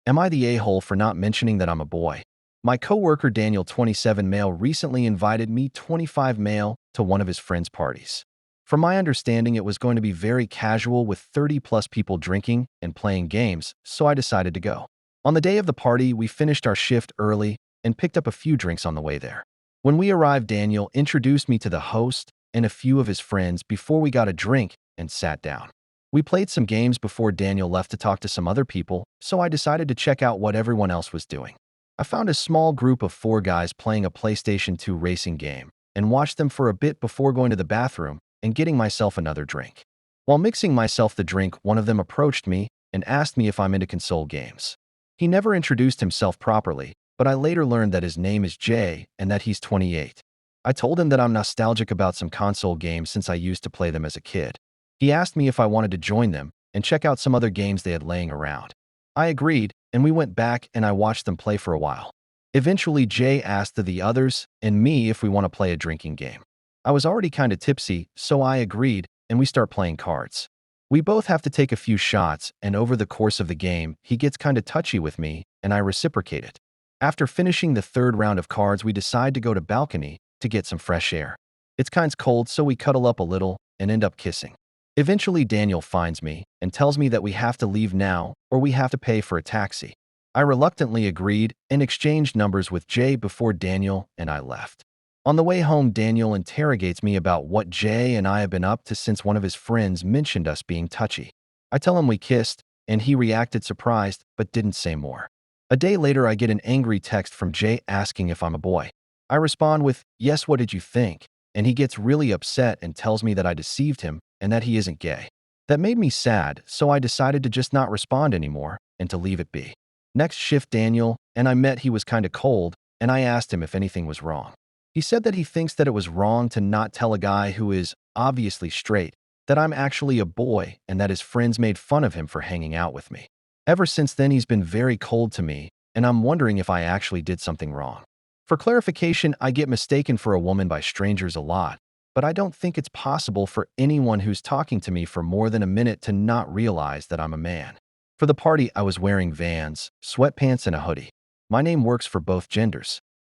Am I the a-hole for not mentioning that I'm a boy? My coworker Daniel, 27 male, recently invited me, 25 male, to one of his friends' parties. From my understanding, it was going to be very casual with 30 plus people drinking and playing games, so I decided to go. On the day of the party, we finished our shift early and picked up a few drinks on the way there. When we arrived, Daniel introduced me to the host and a few of his friends before we got a drink and sat down. We played some games before Daniel left to talk to some other people, so I decided to check out what everyone else was doing. I found a small group of 4 guys playing a PlayStation 2 racing game and watched them for a bit before going to the bathroom and getting myself another drink. While mixing myself the drink, one of them approached me and asked me if I'm into console games. He never introduced himself properly, but I later learned that his name is Jay and that he's 28. I told him that I'm nostalgic about some console games since I used to play them as a kid. He asked me if I wanted to join them and check out some other games they had laying around. I agreed, and we went back and I watched them play for a while. Eventually, Jay asked the others and me if we want to play a drinking game. I was already kind of tipsy, so I agreed, and we start playing cards. We both have to take a few shots, and over the course of the game, he gets kind of touchy with me, and I reciprocate it. After finishing the 3rd round of cards, we decide to go to balcony to get some fresh air. It's kinda cold, so we cuddle up a little and end up kissing. Eventually, Daniel finds me and tells me that we have to leave now or we have to pay for a taxi. I reluctantly agreed and exchanged numbers with Jay before Daniel and I left. On the way home, Daniel interrogates me about what Jay and I have been up to since one of his friends mentioned us being touchy. I tell him we kissed, and he reacted surprised but didn't say more. A day later, I get an angry text from Jay asking if I'm a boy. I respond with, "Yes, what did you think?" And he gets really upset and tells me that I deceived him and that he isn't gay. That made me sad, so I decided to just not respond anymore and to leave it be. Next shift, Daniel and I met. He was kinda cold, and I asked him if anything was wrong. He said that he thinks that it was wrong to not tell a guy who is obviously straight that I'm actually a boy and that his friends made fun of him for hanging out with me. Ever since then, he's been very cold to me, and I'm wondering if I actually did something wrong. For clarification, I get mistaken for a woman by strangers a lot, but I don't think it's possible for anyone who's talking to me for more than a minute to not realize that I'm a man. For the party, I was wearing Vans, sweatpants, and a hoodie. My name works for both genders.